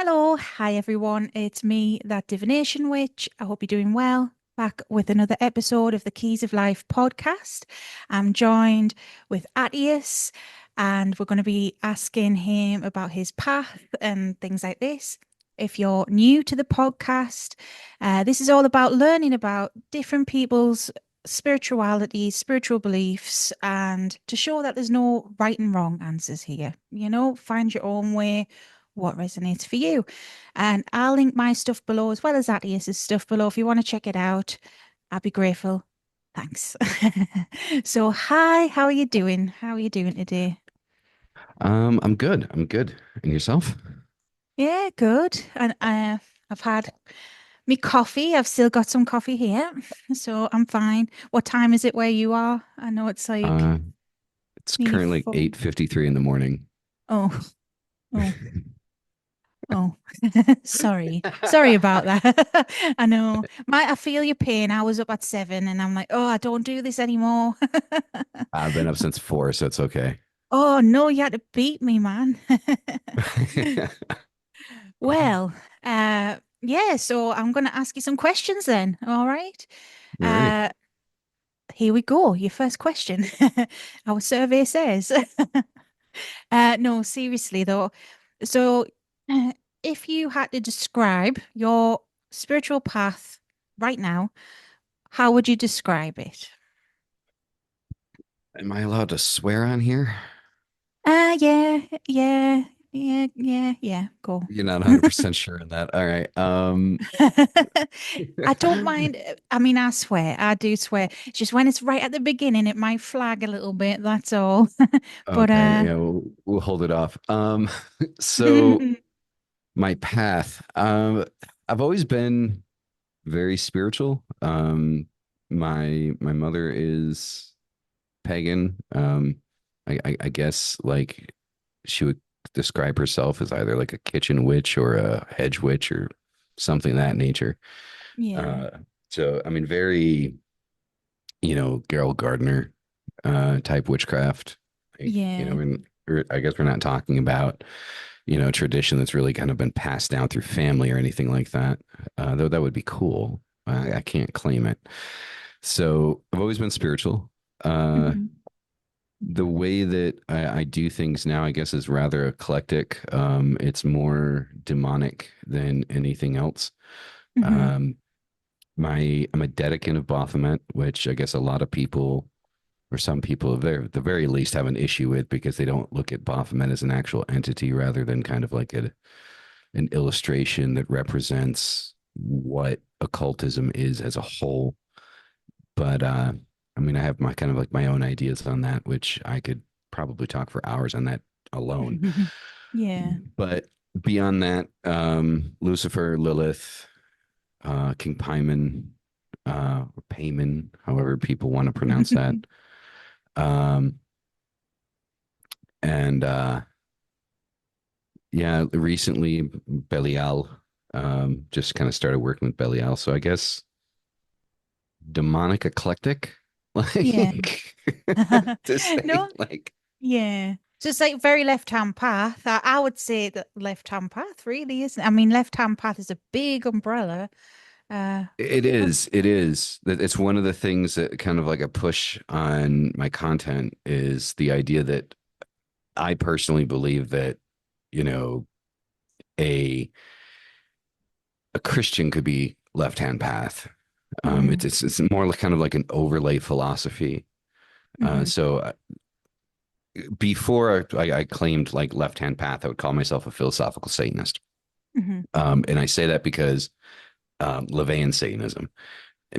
Hello, hi everyone. It's me, that divination witch. I hope you're doing well. Back with another episode of the Keys of Life podcast. I'm joined with Atius, and we're going to be asking him about his path and things like this. If you're new to the podcast, this is all about learning about different people's spirituality, spiritual beliefs, and to show that there's no right and wrong answers here. Find your own way, what resonates for you. And I'll link my stuff below as well as Atius's stuff below if you want to check it out. I'd be grateful. Thanks. So, hi, how are you doing? How are you doing today? I'm good. I'm good. And yourself? Yeah, good. And I've had me coffee. I've still got some coffee here, so I'm fine. What time is it where you are? I know it's like Uh, it's nearly currently like four. 8:53 in the morning. Oh, oh. Oh, sorry about that. I know. I feel your pain. I was up at 7 and I'm like, oh, I don't do this anymore. I've been up since 4, so it's okay. Oh no, you had to beat me, man. Well, yeah, so I'm gonna ask you some questions then. All right. Alrighty. Uh, here we go. Your first question. Our survey says. No, seriously though. So, uh, if you had to describe your spiritual path right now, how would you describe it? Am I allowed to swear on here? Yeah, yeah. Go. You're not 100% sure on that. All right. I don't mind. I mean, I swear, I do swear. It's just when it's right at the beginning, it might flag a little bit. That's all. But Okay, yeah, we'll hold it off. So my path. I've always been very spiritual. My mother is pagan. I guess like she would describe herself as either like a kitchen witch or a hedge witch or something of that nature. yeah, Uh, so I mean, very Gerald Gardner type witchcraft. Like, yeah. I guess we're not talking about tradition that's really kind of been passed down through family or anything like that. Though that would be cool. I can't claim it. So I've always been spiritual. Uh, Hmm. the way that I do things now, I guess, is rather eclectic. It's more demonic than anything else. Hmm. Um, I'm a dedicant of Baphomet, which I guess a lot of people, or some people, at the very least, have an issue with because they don't look at Baphomet as an actual entity rather than kind of like an illustration that represents what occultism is as a whole. But I mean, I have my kind of like my own ideas on that, which I could probably talk for hours on that alone. Yeah. But beyond that, Lucifer, Lilith, King Paimon, or Payman, however people want to pronounce that. Um, and yeah, recently Belial, just kind of started working with Belial. So I guess demonic eclectic, Yeah. like to say, No, like yeah. So it's like very left-hand path. I would say that left-hand path really isn't. I mean, left-hand path is a big umbrella. it What? is. It is. It's one of the things that kind of like a push on my content is the idea that I personally believe that, you know, a a Christian could be left-hand path. Mm, It's more like kind of like an overlay philosophy. hmm. So before I claimed like left-hand path, I would call myself a philosophical Satanist. Hmm. And I say that because LaVeyan Satanism,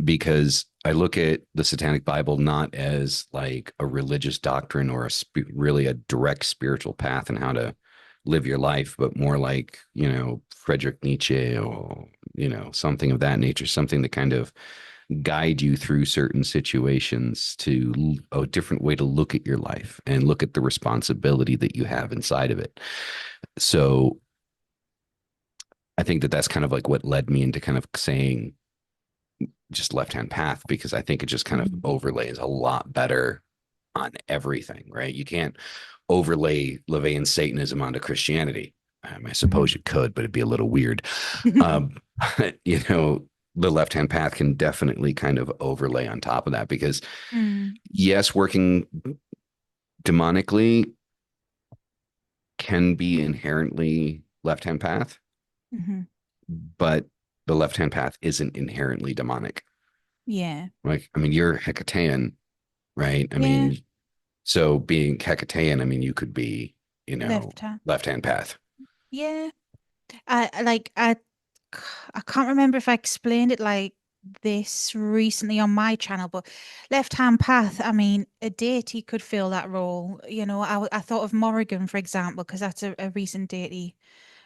because I look at the Satanic Bible not as like a religious doctrine or really a direct spiritual path and how to live your life, but more like, Friedrich Nietzsche or, something of that nature, something that kind of guide you through certain situations to a different way to look at your life and look at the responsibility that you have inside of it. So I think that that's kind of like what led me into kind of saying just left hand path because I think it just kind of Hmm. overlays a lot better on everything, right? You can't overlay LaVeyan Satanism onto Christianity. I Mhm. suppose you could, but it'd be a little weird. Um, you know, the left hand path can definitely kind of overlay on top of that because, Mm, yes, working demonically can be inherently left hand path, mhm. but the left hand path isn't inherently demonic. Yeah. Like, I mean, you're Hecatean, right? I Yeah. mean, so being Hecatean, I mean, you could be, Left hand. left hand path. Yeah. I can't remember if I explained it like this recently on my channel, but left hand path, I mean, a deity could fill that role. I thought of Morrigan, for example, because that's a recent deity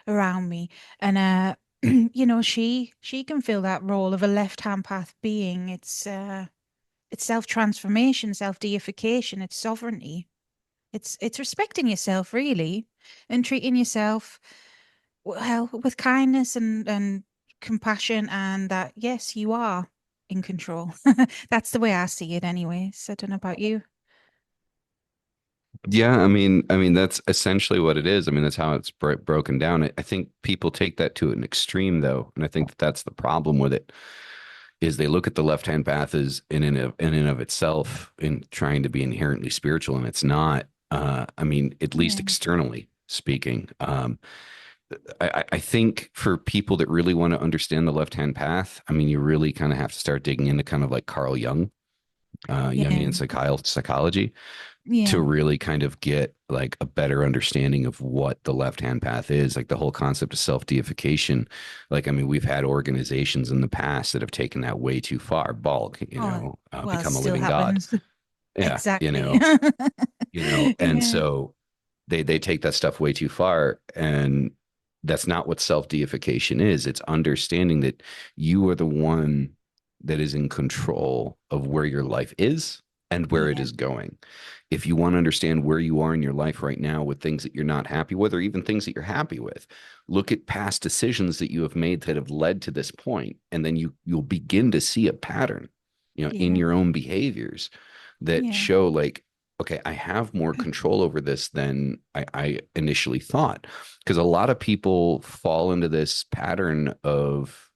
around me. And she can fill that role of a left hand path being. It's self-transformation, self-deification, it's sovereignty. It's respecting yourself really and treating yourself well with kindness and compassion, and that yes, you are in control. That's the way I see it anyway. So I don't know about you. Yeah, I mean that's essentially what it is. I mean that's how it's broken down. I think people take that to an extreme though, and I think that that's the problem with it. Is they look at the left hand path as in and of itself in trying to be inherently spiritual, and it's not. I mean, at least Yeah. externally speaking. I think for people that really want to understand the left hand path, I mean, you really kind of have to start digging into kind of like Carl Jung, Yeah. Jungian psychology to Yeah. really kind of get like a better understanding of what the left hand path is, like the whole concept of self deification. Like, I mean, we've had organizations in the past that have taken that way too far, bulk, Oh, well, it become a still living god. happens. Yeah, Exactly. and Yeah. so they take that stuff way too far, and that's not what self deification is. It's understanding that you are the one that is in control of where your life is and where it Yeah. is going. If you want to understand where you are in your life right now with things that you're not happy with, or even things that you're happy with, look at past decisions that you have made that have led to this point, and then you'll begin to see a pattern, in Yeah. your own behaviors that Yeah. show like, okay, I have more control over this than I initially thought. Because a lot of people fall into this pattern of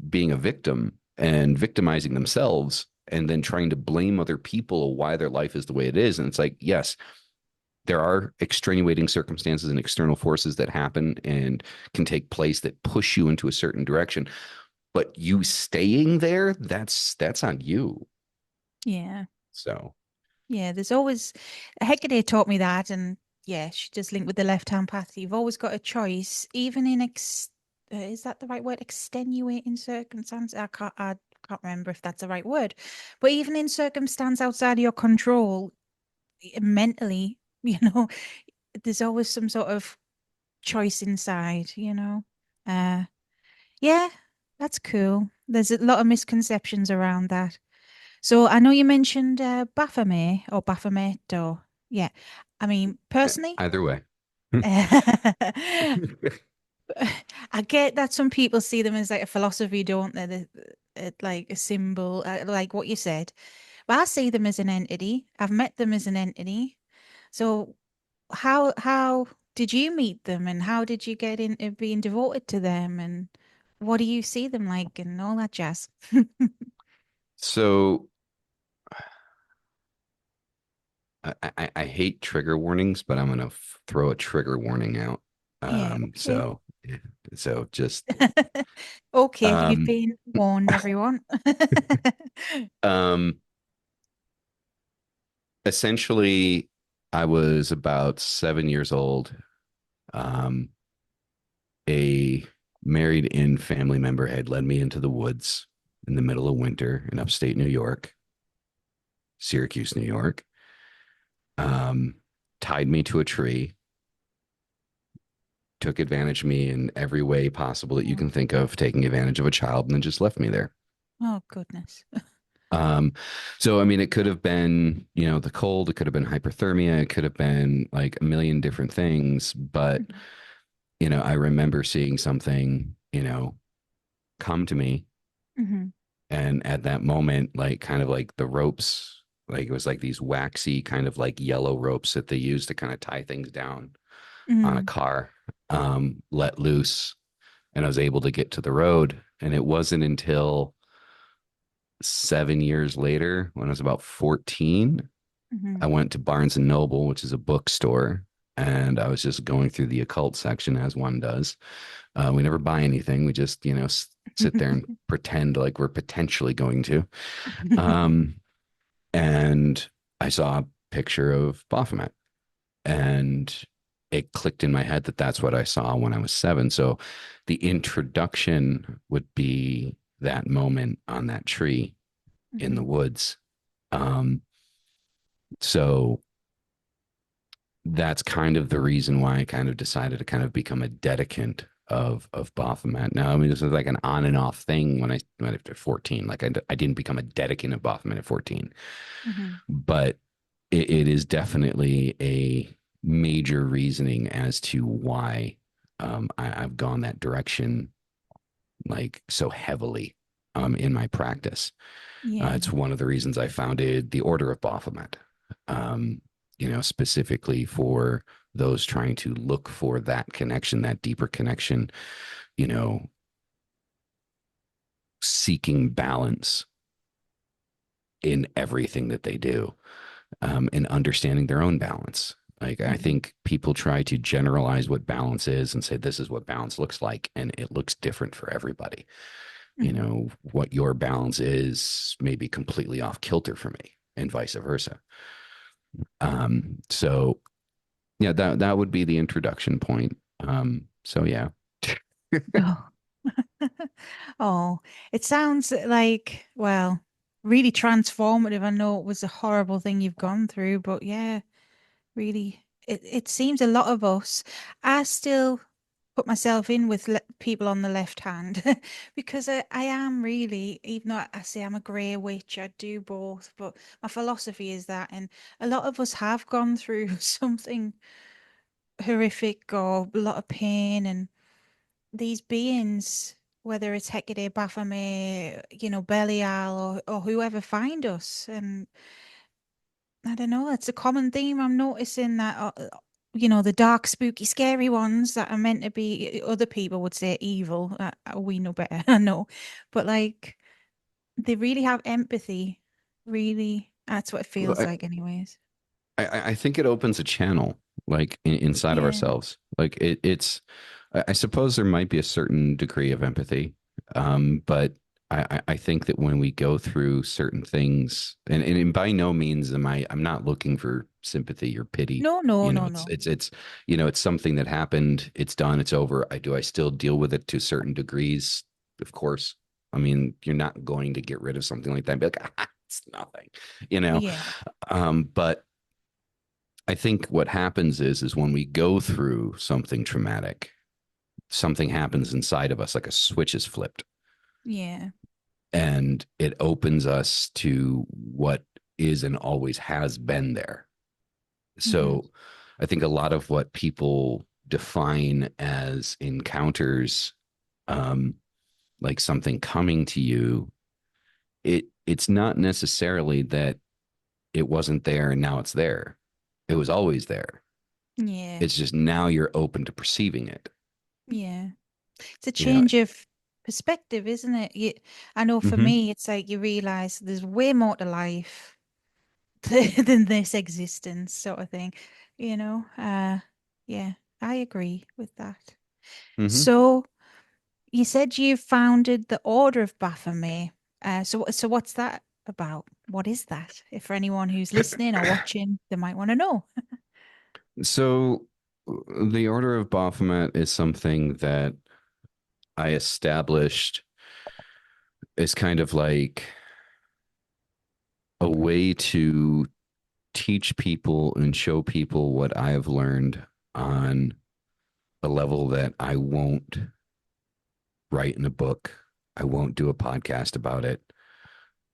being a victim and victimizing themselves and then trying to blame other people why their life is the way it is. And it's like, yes, there are extenuating circumstances and external forces that happen and can take place that push you into a certain direction. But you staying there, that's on you. Yeah. So Yeah, there's always Hecate taught me that, and yeah, she does link with the left-hand path. You've always got a choice, even in ex is that the right word? Extenuating circumstance. I can't remember if that's the right word, but even in circumstance outside of your control, mentally, there's always some sort of choice inside. Uh, yeah, that's cool. There's a lot of misconceptions around that. So I know you mentioned Baphomet or Baphomet or yeah. I mean, personally, either way. I get that some people see them as like a philosophy, don't they? Like a symbol, like what you said. But I see them as an entity. I've met them as an entity. So how did you meet them, and how did you get into being devoted to them, and what do you see them like, and all that jazz? So I hate trigger warnings, but I'm gonna throw a trigger warning out. Yeah, Um, okay. so so just Okay, you've um been warned, everyone. um essentially I was about 7 years old. Um, a married in family member had led me into the woods in the middle of winter in upstate New York, Syracuse, New York. Um, Tied me to a tree, took advantage of me in every way possible that you Oh, can think of, taking advantage of a child, and then just left me there. oh, goodness. Um, so I mean, it could have been, the cold, it could have been hyperthermia, it could have been like a million different things, but Mhm. I remember seeing something, come to me, Mhm. and at that moment, like kind of like the ropes, like it was like these waxy kind of like yellow ropes that they use to kind of tie things down on a Mhm. car. let loose, and I was able to get to the road. And it wasn't until 7 years later, when I was about 14, Hmm. I went to Barnes and Noble, which is a bookstore, and I was just going through the occult section as one does. We never buy anything. We just, sit there and pretend like we're potentially going to. Um, and I saw a picture of Baphomet, and it clicked in my head that that's what I saw when I was 7. So the introduction would be that moment on that tree in the Hmm. woods. Um, so that's kind of the reason why I kind of decided to kind of become a dedicant of Baphomet. Now, I mean, this is like an on and off thing when I was 14. Like I didn't become a dedicant of Baphomet at 14, Hmm. but it is definitely a major reasoning as to why I've gone that direction like so heavily in my practice. Yeah. It's one of the reasons I founded the Order of Baphomet, um, specifically for those trying to look for that connection, that deeper connection, you know, seeking balance in everything that they do, and understanding their own balance. Like, I Hmm. think people try to generalize what balance is and say, this is what balance looks like. And it looks different for everybody. Hmm. What your balance is may be completely off kilter for me, and vice versa. So yeah, that would be the introduction point. So yeah. Oh. Oh, it sounds like, well, really transformative. I know it was a horrible thing you've gone through, but yeah, really, it seems a lot of us. I still put myself in with people on the left hand because I am really, even though I say I'm a grey witch, I do both, but my philosophy is that, and a lot of us have gone through something horrific or a lot of pain, and these beings, whether it's Hecate, Baphomet, Belial, or whoever, find us. And I don't know, it's a common theme I'm noticing that, the dark, spooky, scary ones that are meant to be, other people would say evil. We know better, I know. But like, they really have empathy. Really, that's what it feels I, like, anyways. I think it opens a channel like inside of Yeah. ourselves. Like I suppose there might be a certain degree of empathy, but I think that when we go through certain things, and by no means I'm not looking for sympathy or pity. No, no, You know, no, it's no. it's it's it's something that happened. It's done. It's over. I still deal with it to certain degrees, of course. I mean, you're not going to get rid of something like that and be like, ah, it's nothing, you know. Yeah. But I think what happens is when we go through something traumatic, something happens inside of us, like a switch is flipped, Yeah. and it opens us to what is and always has been there. Hmm. So I think a lot of what people define as encounters, um, like something coming to you, it's not necessarily that it wasn't there and now it's there. It was always there. Yeah. It's just now you're open to perceiving it. Yeah. It's a You know, change of perspective, isn't it? I know for mm-hmm. me, it's like you realize there's way more to life than this existence, sort of thing. You know? Yeah, I agree with that. Mm-hmm. So you said you founded the Order of Baphomet. So what's that about? What is that? If for anyone who's listening or watching, they might want to know. So the Order of Baphomet is something that I established as kind of like a way to teach people and show people what I have learned on a level that I won't write in a book. I won't do a podcast about it.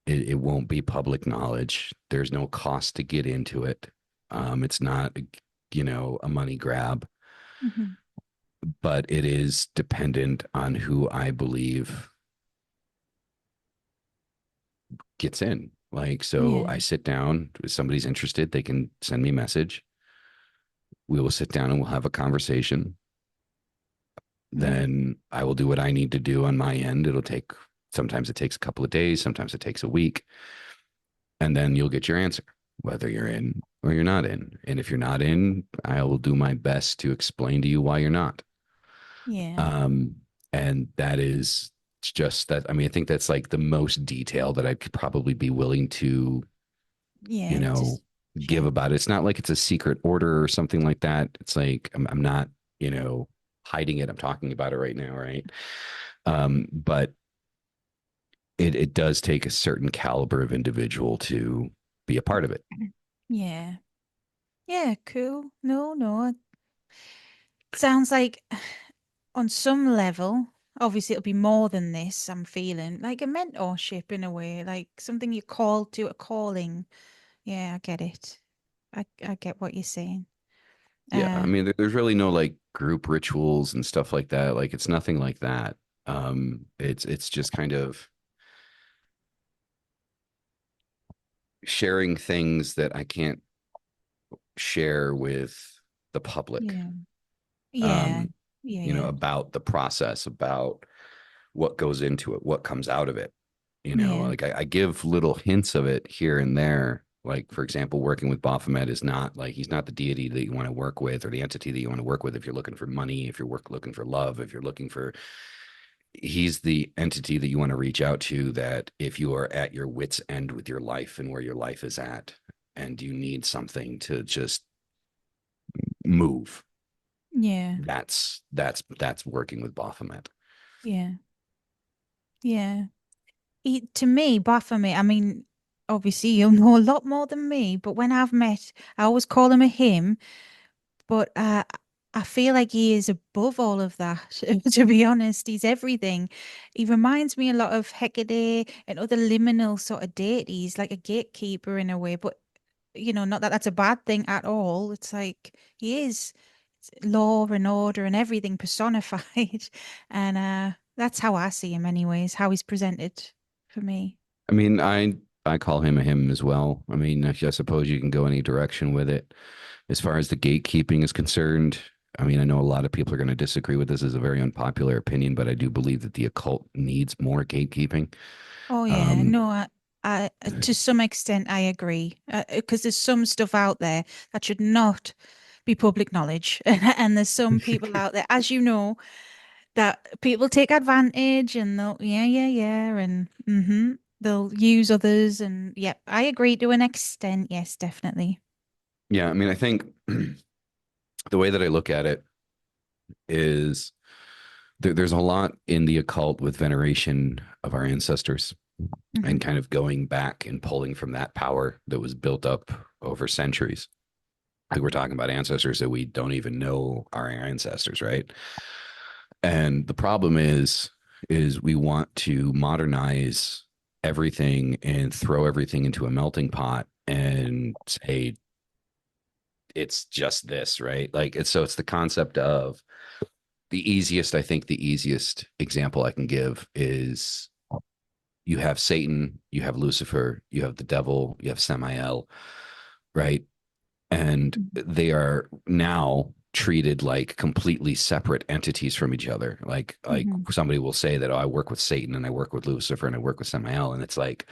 It won't be public knowledge. There's no cost to get into it. It's not, a money grab, Hmm. but it is dependent on who I believe gets in. Like, so Yeah. I sit down, if somebody's interested, they can send me a message. We will sit down and we'll have a conversation. Mm. then I will do what I need to do on my end. Sometimes it takes a couple of days, sometimes it takes a week, and then you'll get your answer, whether you're in or you're not in. And if you're not in, I will do my best to explain to you why you're not. Yeah. Um, and that is just that. I mean, I think that's like the most detail that I could probably be willing to, you Yeah. know, Just give share. about it. It's not like it's a secret order or something like that. It's like I'm not, hiding it. I'm talking about it right now, right? But it does take a certain caliber of individual to be a part of it. Yeah. Yeah. Cool. No, no. It sounds like on some level, obviously it'll be more than this, I'm feeling like a mentorship in a way, like something you're called to, a calling. Yeah, I get it. I get what you're saying. Yeah, I Uh, mean, there's really no like group rituals and stuff like that. Like it's nothing like that. It's just kind of sharing things that I can't share with the public. yeah. Yeah. Um, Yeah, yeah. about the process, about what goes into it, what comes out of it. Yeah. Like I give little hints of it here and there. Like, for example, working with Baphomet is not like he's not the deity that you want to work with or the entity that you want to work with if you're looking for money, if you're looking for love, if you're looking for, he's the entity that you want to reach out to that if you are at your wits' end with your life and where your life is at, and you need something to just move, Yeah. that's working with Baphomet. Yeah. Yeah. To me, Baphomet, I mean, obviously you'll know a lot more than me, but when I've met, I always call him a him. But I feel like he is above all of that, to be honest. He's everything. He reminds me a lot of Hecate and other liminal sort of deities, like a gatekeeper in a way. But, not that that's a bad thing at all. It's like he is law and order and everything personified. And that's how I see him, anyways, how he's presented for me. I mean, I call him a him as well. I mean, I suppose you can go any direction with it. As far as the gatekeeping is concerned, I mean, I know a lot of people are going to disagree with this as a very unpopular opinion, but I do believe that the occult needs more gatekeeping. Oh yeah, Um, no, to some extent I agree. Because there's some stuff out there that should not be public knowledge, and there's some people out there, as you know, that people take advantage, and they'll yeah, and they'll use others, and yeah, I agree to an extent. Yes, definitely. yeah, I mean, I think the way that I look at it is there's a lot in the occult with veneration of our ancestors Hmm. and kind of going back and pulling from that power that was built up over centuries. Like we're talking about ancestors that we don't even know are our ancestors, right? And the problem is we want to modernize everything and throw everything into a melting pot and say it's just this, right? Like it's the concept of I think the easiest example I can give is you have Satan, you have Lucifer, you have the devil, you have Samael, right? And they are now treated like completely separate entities from each other. Like Hmm. somebody will say that, oh, I work with Satan and I work with Lucifer and I work with Samael, and it's like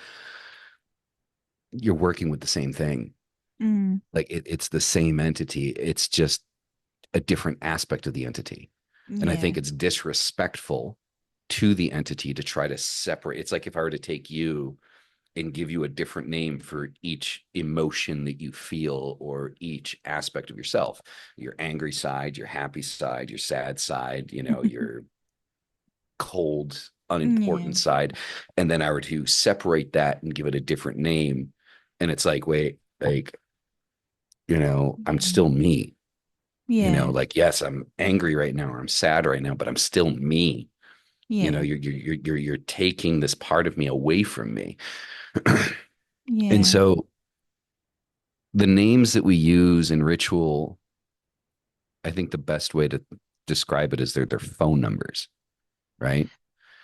you're working with the same thing. Mm. Like it's the same entity. It's just a different aspect of the entity. And I Yeah. think it's disrespectful to the entity to try to separate. It's like if I were to take you and give you a different name for each emotion that you feel or each aspect of yourself, your angry side, your happy side, your sad side, your cold, Yeah. unimportant side. And then I were to separate that and give it a different name. And it's like, wait, like, I'm still me. Yeah. Like, yes, I'm angry right now or I'm sad right now, but I'm still me. Yeah. You're taking this part of me away from me. And Yeah. so the names that we use in ritual, I think the best way to describe it is their phone numbers, right?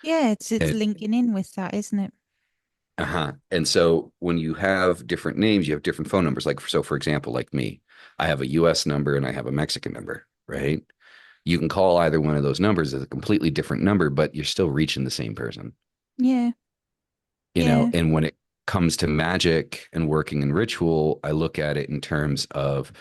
Yeah. It's And linking in with that, isn't it? and so when you have different names, you have different phone numbers. Like so, for example, like me, I have a U.S. number and I have a Mexican number, right? You can call either one of those numbers as a completely different number, but you're still reaching the same person. Yeah. Yeah. And when it comes to magic and working in ritual, I look at it in terms of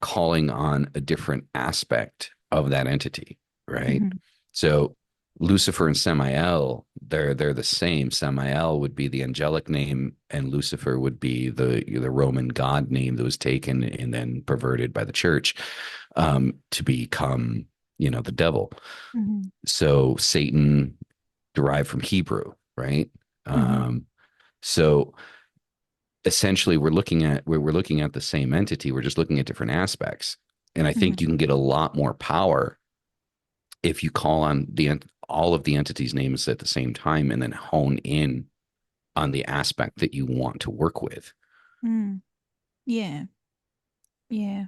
calling on a different aspect of that entity, right? Hmm. So Lucifer and Samael, they're the same. Samael would be the angelic name, and Lucifer would be the Roman god name that was taken and then perverted by the church to become, the devil. Hmm. So Satan derived from Hebrew, right? Hmm. Um, so essentially, we're looking at the same entity. We're just looking at different aspects, and I think you Hmm. can get a lot more power if you call on all of the entities' names at the same time, and then hone in on the aspect that you want to work with. Mm. Yeah. Yeah.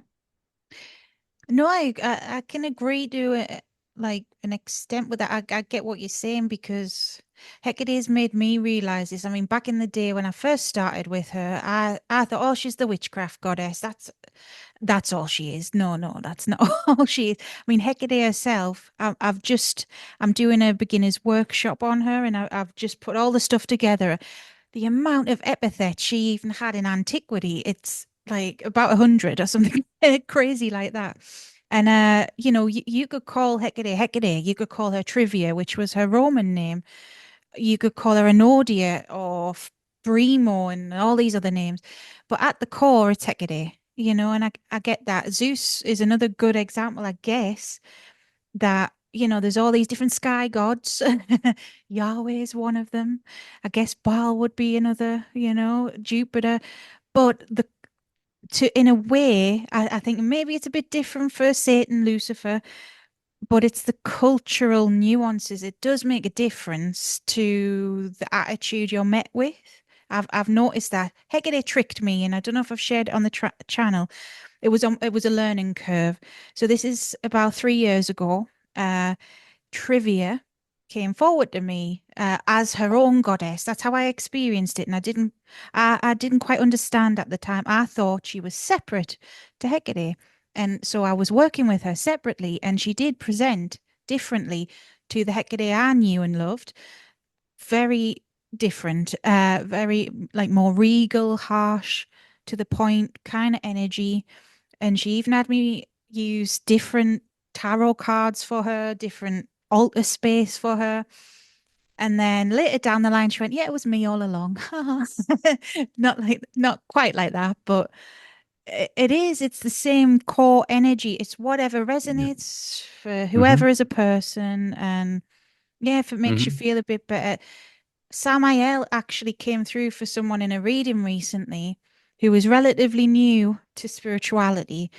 No, I can agree to like an extent with that. I get what you're saying because Hecate's made me realize this. I mean, back in the day when I first started with her, I thought, oh, she's the witchcraft goddess. That's all she is. No, no, that's not all she is. I mean, Hecate herself, I'm doing a beginner's workshop on her, and I've just put all the stuff together. The amount of epithets she even had in antiquity, it's like about 100 or something crazy like that. And you could call Hecate, you could call her Trivia, which was her Roman name. You could call her Enodia or Brimo and all these other names. But at the core, it's Hecate, and I get that. Zeus is another good example, I guess, that there's all these different sky gods. Yahweh is one of them. I guess Baal would be another, Jupiter. But the to in a way, I think maybe it's a bit different for Satan, Lucifer, but it's the cultural nuances. It does make a difference to the attitude you're met with. I've noticed that Hecate tricked me, and I don't know if I've shared it on the channel. It was a learning curve. So this is about 3 years ago. Uh, Trivia came forward to me as her own goddess. That's how I experienced it, and I didn't quite understand at the time. I thought she was separate to Hecate, and so I was working with her separately, and she did present differently to the Hecate I knew and loved. Very different, very like more regal, harsh, to the point kind of energy. And she even had me use different tarot cards for her, different altar space for her. And then later down the line, she went, "Yeah, it was me all along." Not quite like that, but it is. It's the same core energy. It's whatever Yeah. resonates for Mm-hmm. whoever is a person. And yeah, if it makes you Mm-hmm. feel a bit better. Samael actually came through for someone in a reading recently who was relatively new to spirituality.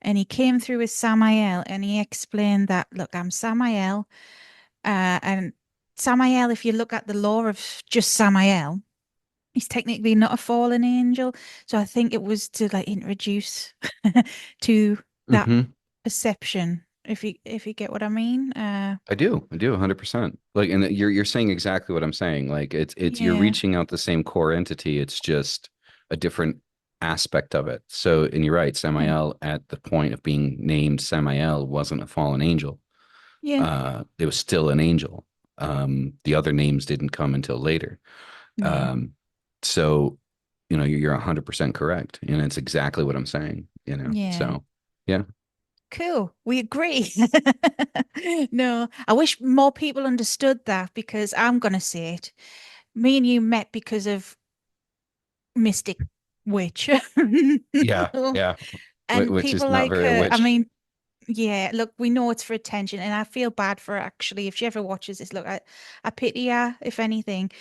And he came through as Samael and he explained that, look, I'm Samael. And Samael, if you look at the law of just Samael, he's technically not a fallen angel. So I think it was to like introduce to that Mm-hmm. perception, if you get what I mean. I do 100%. Like, and you're saying exactly what I'm saying. Like, it's you're Yeah. reaching out the same core entity. It's just a different aspect of it. So, and you're right, Mm. Samael at the point of being named Samael wasn't a fallen angel. Yeah. It was still an angel. The other names didn't come until later. No. Um, so, you're 100% correct, and it's exactly what I'm saying. Yeah. So, yeah, Cool. We agree. No, I wish more people understood that because I'm gonna say it. Me and you met because of Mystic Witch. yeah, yeah. And Which is people not like very a her, I witch. mean, yeah, look, we know it's for attention, and I feel bad for her actually. If she ever watches this, look, I pity her, if anything,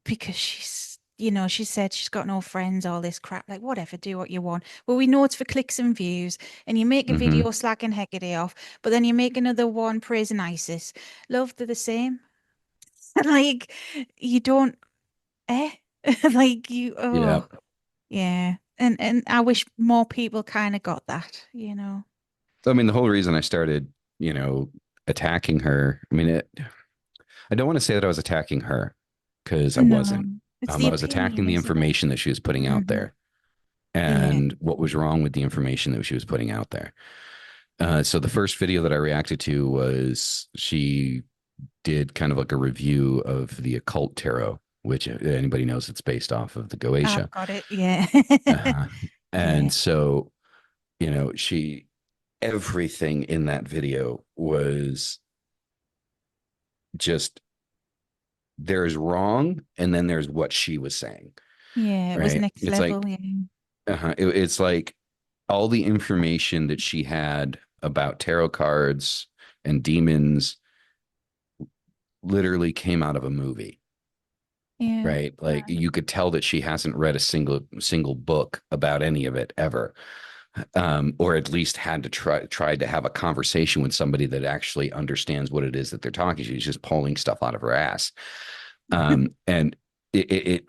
because she said she's got no friends, all this crap. Like, whatever, do what you want. Well, we know it's for clicks and views, and you make a Hmm. video slacking Hecate off, but then you make another one praising ISIS. Love, they're the same. Like, you don't, eh? Like, Yeah. yeah. And I wish more people kind of got that. I mean, the whole reason I started, you know, attacking her, I mean, I don't want to say that I was attacking her because I No, wasn't. it's I the was attacking opinion, the isn't it? information that she was putting out Hmm. there Yeah. and what was wrong with the information that she was putting out there. So the first video that I reacted to was she did kind of like a review of the occult tarot, which anybody knows it's based off of the I've Goetia. got it. Yeah. Uh-huh. Yeah. And so, she everything in that video was just there's wrong and then there's what she was saying, Yeah. It was right? next It's level. like Yeah. it's like all the information that she had about tarot cards and demons literally came out of a movie, Yeah. right? Like you could tell that she hasn't read a single book about any of it ever, or at least had to tried to have a conversation with somebody that actually understands what it is that they're talking. She's just pulling stuff out of her ass, and it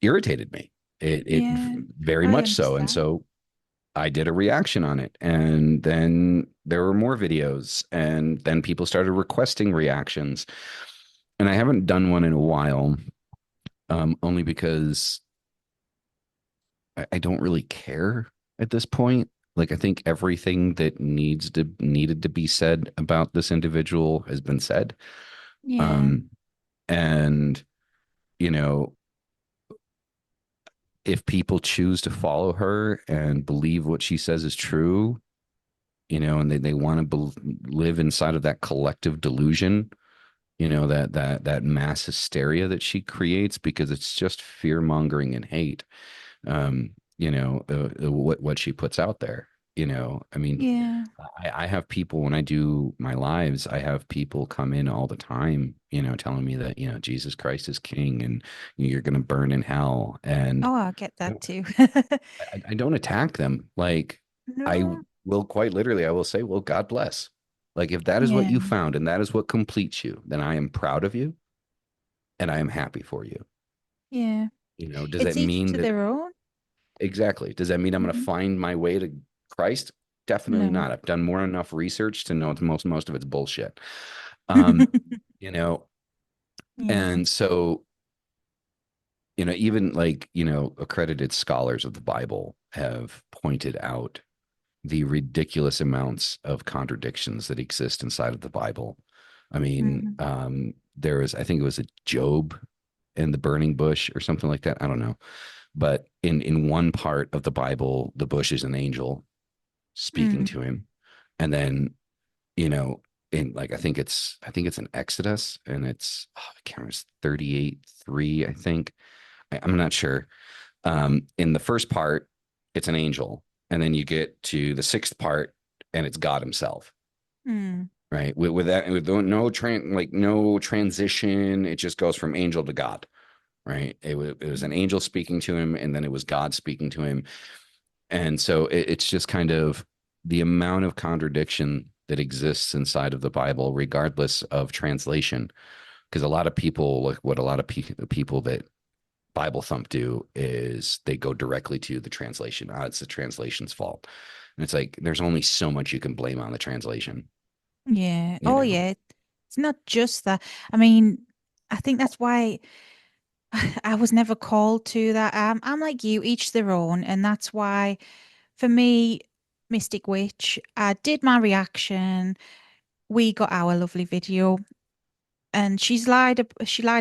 irritated me. It Yeah. very I much so, and understand. so I did a reaction on it, and then there were more videos, and then people started requesting reactions, and I haven't done one in a while, only because I don't really care at this point. Like I think everything that needed to be said about this individual has been said. Yeah. Um, and you know, if people choose to follow her and believe what she says is true, and they want to live inside of that collective delusion, that mass hysteria that she creates because it's just fear mongering and hate. What she puts out there. I mean, Yeah. I have people when I do my lives, I have people come in all the time, telling me that, Jesus Christ is king and you're going to burn in hell. And Oh, I get I that don't, too. I don't attack them. Like I No. will quite literally, I will say, well, God bless. Like if that is what Yeah. you found and that is what completes you, then I am proud of you and I am happy for you. Yeah. Does that It's each mean to that their own. exactly? Does that mean I'm going to Mhm. find my way to Christ? Definitely No. not. I've done more than enough research to know most of it's bullshit. Um, you know, Yeah. and so even like accredited scholars of the Bible have pointed out the ridiculous amounts of contradictions that exist inside of the Bible. I mean, Mhm. there was I think it was a Job in the burning bush or something like that. I don't know, but in one part of the Bible, the bush is an angel speaking Mm. to him, and then you know in like I think it's an Exodus, and it's I can't remember, it's 38:3 I think. I'm not sure. In the first part it's an angel, and then you get to the sixth part and it's God himself, Mm. right? With that, with no transition, it just goes from angel to God, right? It was an angel speaking to him, and then it was God speaking to him. And so it's just kind of the amount of contradiction that exists inside of the Bible, regardless of translation. Because a lot of people, like what a lot of people that Bible thump do is they go directly to the translation. It's the translation's fault. And it's like there's only so much you can blame on the translation, Yeah. you Oh, know? yeah. It's not just that. I mean, I think that's why I was never called to that. I'm like you, each their own, and that's why for me, Mystic Witch, I did my reaction. We got our lovely video. And she lied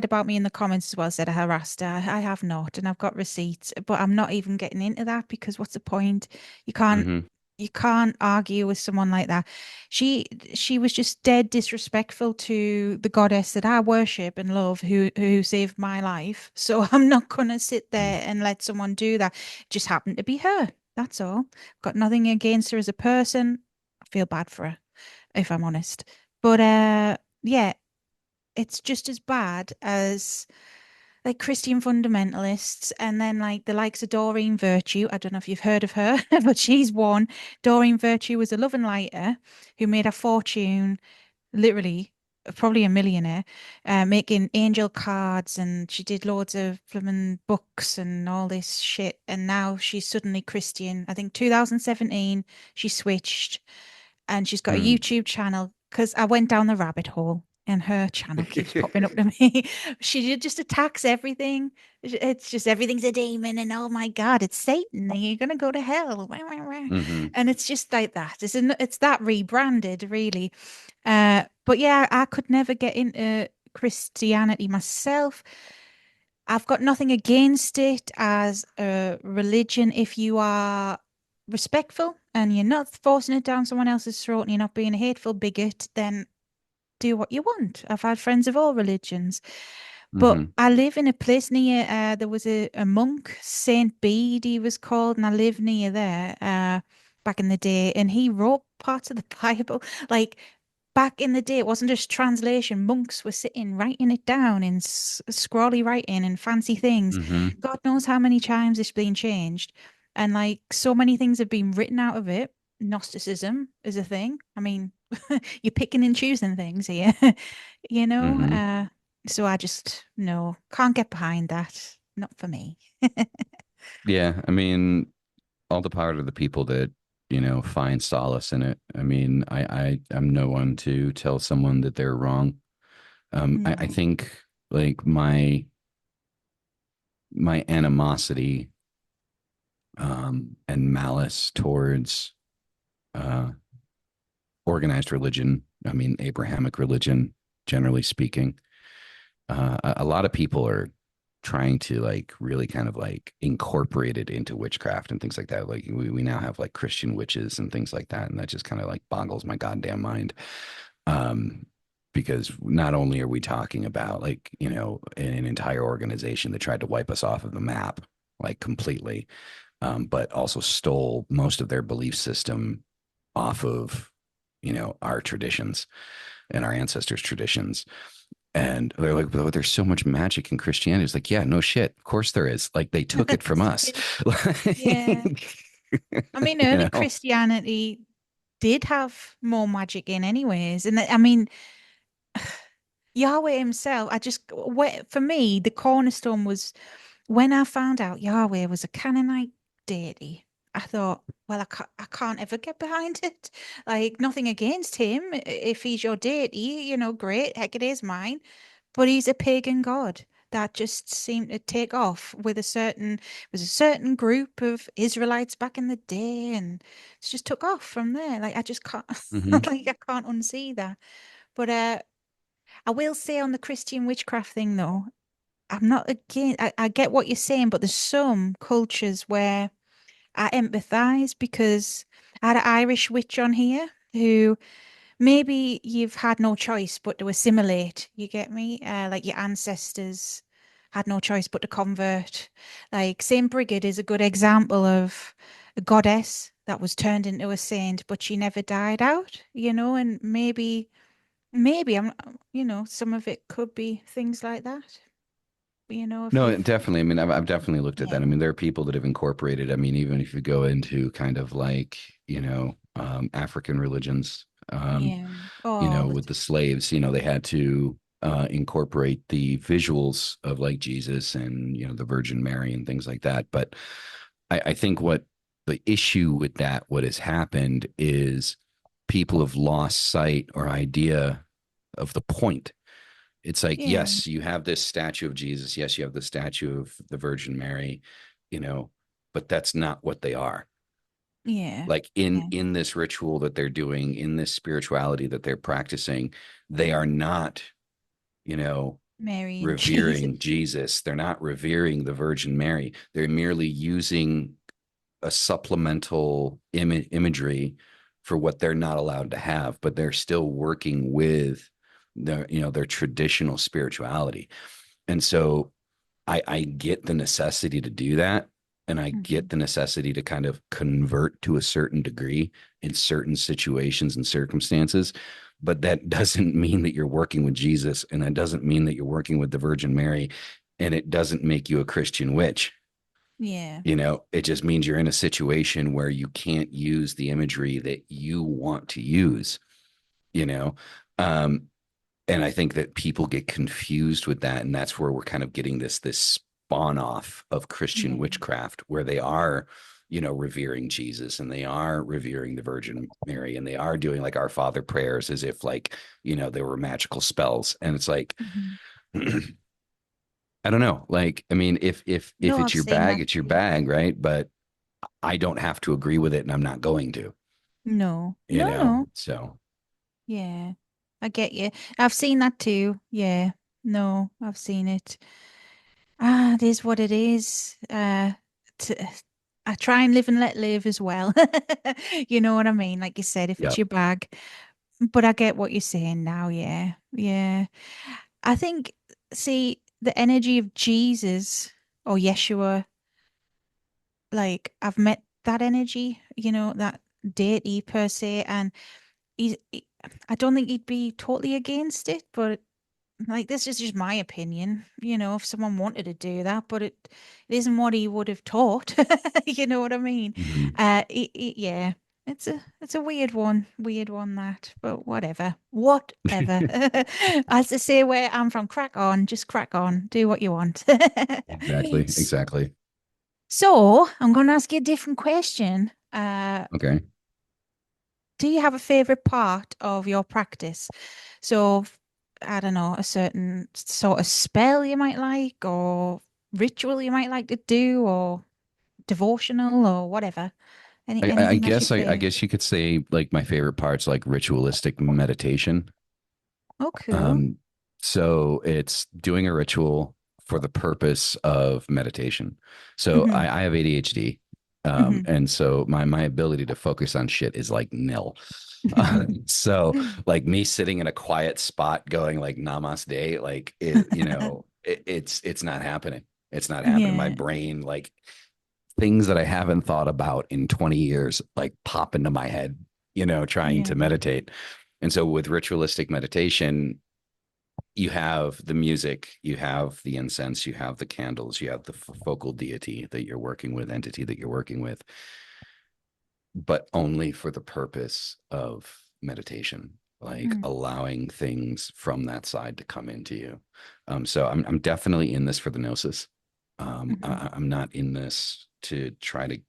about me in the comments as well, said I harassed her. I have not, and I've got receipts, but I'm not even getting into that because what's the point? You can't Mm-hmm. you can't argue with someone like that. She she was just dead disrespectful to the goddess that I worship and love who saved my life. So I'm not gonna sit there and let someone do that. It just happened to be her. That's all. Got nothing against her as a person. I feel bad for her, if I'm honest. But yeah, it's just as bad as like Christian fundamentalists and then like the likes of Doreen Virtue. I don't know if you've heard of her, but she's one. Doreen Virtue was a love and lighter who made a fortune, literally, probably a millionaire, making angel cards, and she did loads of flipping books and all this shit. And now she's suddenly Christian. I think 2017 she switched and she's got a Mm. YouTube channel because I went down the rabbit hole. and her channel keeps popping up to me. She just attacks everything. It's just everything's a demon, and oh my God, it's Satan, and you're gonna go to hell. Hmm. And it's just like that. It's that rebranded, really. But yeah, I could never get into Christianity myself. I've got nothing against it as a religion if you are respectful and you're not forcing it down someone else's throat and you're not being a hateful bigot, then do what you want. I've had friends of all religions. But Hmm. I live in a place near, there was a monk, Saint Bede he was called, and I live near there back in the day, and he wrote parts of the Bible. Like back in the day, it wasn't just translation. Monks were sitting writing it down in scrawly writing and fancy things. Hmm. God knows how many times it's been changed. And like so many things have been written out of it. Gnosticism is a thing. I mean, you're picking and choosing things here, you know? Hmm. So I just, no, can't get behind that. Not for me. Yeah, I mean, all the power to the people that, find solace in it. I mean, I'm no one to tell someone that they're wrong. I No. think like my animosity and malice towards uh, organized religion, I mean, Abrahamic religion, generally speaking, a lot of people are trying to like really kind of like incorporate it into witchcraft and things like that. Like we now have like Christian witches and things like that. And that just kind of like boggles my goddamn mind. Um, because not only are we talking about like, an entire organization that tried to wipe us off of the map, like completely, but also stole most of their belief system off of, our traditions and our ancestors' traditions. And they're like, "Oh, there's so much magic in Christianity." It's like, yeah, no shit. Of course there is. Like they took it from us. Yeah. I mean, you early know? Christianity did have more magic in anyways. And I mean, Yahweh himself, for me, the cornerstone was when I found out Yahweh was a Canaanite deity. I thought, well, I can't ever get behind it. Like, nothing against him. If he's your deity, great, heck, it is mine. But he's a pagan god that just seemed to take off with was a certain group of Israelites back in the day, and it just took off from there. Like, I just can't, Hmm. like, I can't unsee that. But I will say on the Christian witchcraft thing, though, I'm not again. I get what you're saying, but there's some cultures where I empathize because I had an Irish witch on here who maybe you've had no choice but to assimilate. You get me? Like your ancestors had no choice but to convert. Like Saint Brigid is a good example of a goddess that was turned into a saint, but she never died out, and maybe some of it could be things like that. If No, you've, definitely. I mean, I've definitely looked at that. I yeah, mean, there are people that have incorporated. I mean, even if you go into kind of like, African religions, yeah, all the with the slaves, they had to incorporate the visuals of like Jesus and, the Virgin Mary and things like that. But I think what the issue with that, what has happened is people have lost sight or idea of the point. It's like, yeah, yes, you have this statue of Jesus. Yes, you have the statue of the Virgin Mary, you know, but that's not what they are. yeah, Like yeah. in this ritual that they're doing, in this spirituality that they're practicing, they are not, you know, Mary and Jesus. revering Jesus. They're not revering the Virgin Mary. They're merely using a supplemental imagery for what they're not allowed to have, but they're still working with their traditional spirituality. And so I get the necessity to do that. And I Mhm. get the necessity to kind of convert to a certain degree in certain situations and circumstances. But that doesn't mean that you're working with Jesus. And that doesn't mean that you're working with the Virgin Mary. And it doesn't make you a Christian witch. Yeah, It just means you're in a situation where you can't use the imagery that you want to use, you know? Um, and I think that people get confused with that. And that's where we're kind of getting this spawn off of Christian yeah, witchcraft, where they are revering Jesus, and they are revering the Virgin Mary, and they are doing like Our Father prayers as if like, they were magical spells. And it's like, Mhm. I don't know. Like, I mean, if No, it's I've your seen bag, that it's your too. bag, right? But I don't have to agree with it, and I'm not going to, No, no, no. So Yeah, I get you. I've seen that too. Yeah, no, I've seen it. It is what it is. T I try and live and let live as well. You know what I mean? Like you said, if yeah. it's your bag. But I get what you're saying now. Yeah, yeah. I think, see, the energy of Jesus or Yeshua, like I've met that energy, that deity per se, and I don't think he'd be totally against it, but like this is just my opinion, if someone wanted to do that, but it isn't what he would have taught. You know what I mean? Mhm. Yeah, it's a weird one that, but whatever. As to say where I'm from, crack on, just crack on, do what you want. Exactly, S- exactly. So I'm going to ask you a different question. Okay. Do you have a favorite part of your practice? So, I don't know, a certain sort of spell you might like, or ritual you might like to do, or devotional, or whatever. I Anything that's your guess I favorite? guess you could say like my favorite parts like ritualistic meditation. Oh, cool. Um, so it's doing a ritual for the purpose of meditation. So Mm-hmm. I have ADHD. Mm-hmm. And so my ability to focus on shit is like nil. So like me sitting in a quiet spot going like namaste, like it's not happening. It's not happening. My Yeah, brain, like things that I haven't thought about in 20 years, like pop into my head, trying to yeah, meditate. And so with ritualistic meditation, you have the music, you have the incense, you have the candles, you have the focal deity that you're working with, entity that you're working with, but only for the purpose of meditation, like mm, allowing things from that side to come into you. So I'm definitely in this for the gnosis. mm-hmm. I'm not in this to try to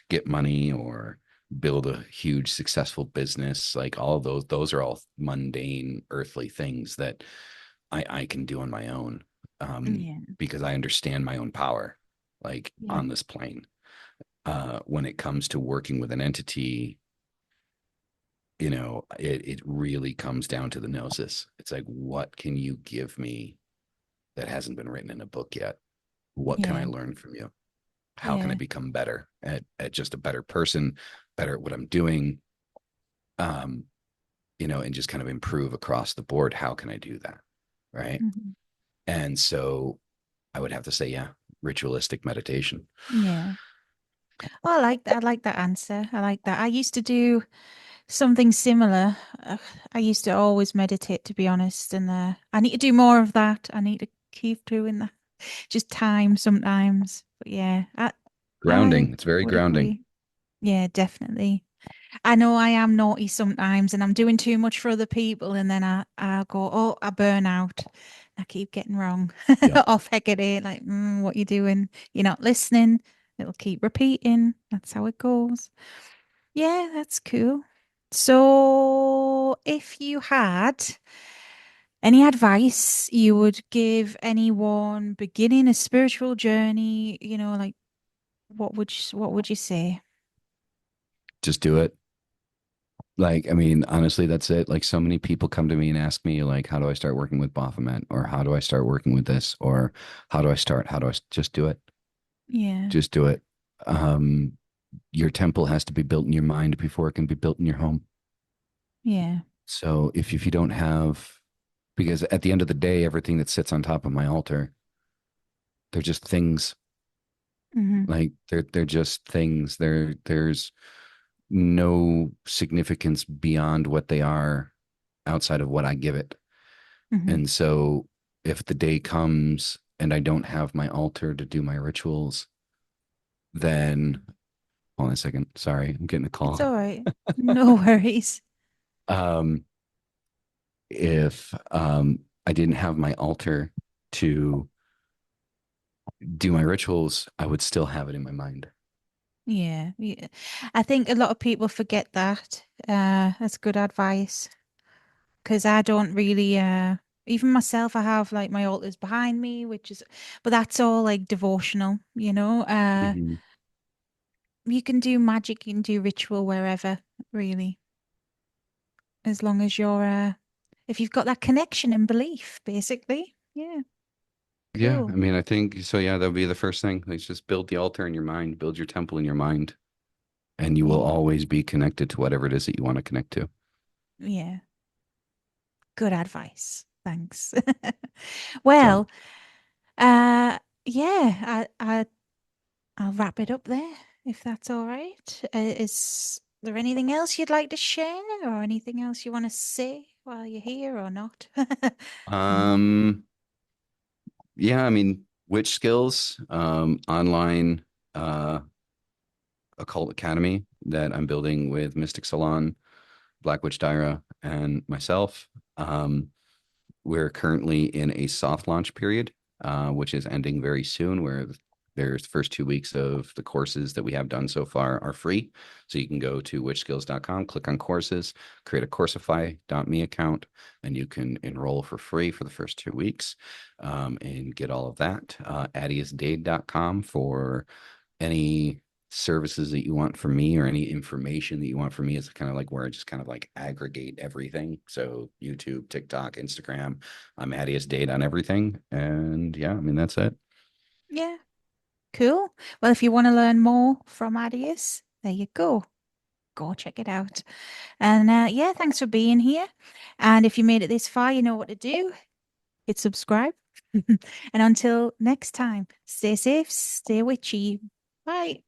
get money or build a huge successful business. Like all of those are all mundane earthly things that I can do on my own, Yeah, because I understand my own power, like yeah, on this plane. When it comes to working with an entity, it really comes down to the gnosis. It's like, what can you give me that hasn't been written in a book yet? What can I yeah, learn from you? How can I yeah, become better at just a better person, better at what I'm doing? Um, and just kind of improve across the board. How can I do that? Right. mm-hmm. And so I would have to say, yeah, ritualistic meditation. Yeah. Oh, I like that. I like that answer. I like that. I used to do something similar. I used to always meditate, to be honest, and I need to do more of that. I need to keep doing that. Just time sometimes, but yeah, I Grounding. It's very would grounding. agree. Yeah, definitely. I know I am naughty sometimes, and I'm doing too much for other people, and then I go, oh, I burn out. I keep getting wrong Yep. off Hecate, like, what you doing? You're not listening. It'll keep repeating. That's how it goes. Yeah, that's cool. So, if you had any advice you would give anyone beginning a spiritual journey, like what would you say? Just do it. Like, I mean, honestly, that's it. Like, so many people come to me and ask me, like, how do I start working with Baphomet? Or how do I start working with this? Or how do I start? Just do it? Yeah, Just do it. Um, your temple has to be built in your mind before it can be built in your home. yeah, So if you don't have, because at the end of the day, everything that sits on top of my altar, they're just things. hmm, Like they're just things. There's no significance beyond what they are outside of what I give it. hmm. And so if the day comes and I don't have my altar to do my rituals, then hold on a second. Sorry, I'm getting a It's call. all right. No worries. Um, if I didn't have my altar to do my rituals, I would still have it in my mind. Yeah, yeah. I think a lot of people forget that. That's good advice because I don't really, even myself, I have like my altars behind me, which is, but that's all like devotional, you know. Hmm. You can do magic, you can do ritual wherever, really, as long as you're, if you've got that connection and belief, basically. Yeah, Yeah, I cool. mean, I think so. Yeah, that would be the first thing. Like, just build the altar in your mind, build your temple in your mind, and you will Yeah, always be connected to whatever it is that you want to connect to. yeah. Good advice. Thanks. So, Well, yeah, I'll wrap it up there if that's all right. Is there anything else you'd like to share or anything else you want to say while you're here or not? um, yeah, I mean, witch skills, online, uh, occult academy that I'm building with Mystic Salon, Black Witch Dyra, and myself. Um, we're currently in a soft launch period, which is ending very soon, where there's the first 2 weeks of the courses that we have done so far are free. So you can go to witchskills.com, click on courses, create a Coursify.me account, and you can enroll for free for the first 2 weeks and get all of that. Atiusdade.com for any services that you want from me or any information that you want from me. It's kind of like where I just kind of like aggregate everything. So YouTube, TikTok, Instagram, I'm Adius Date on everything. And yeah, I mean, that's it. Yeah, cool. Well, if you want to learn more from Adius, there you go. Go check it out. And yeah, thanks for being here. And if you made it this far, you know what to do. Hit subscribe. And until next time, stay safe, stay witchy. Bye.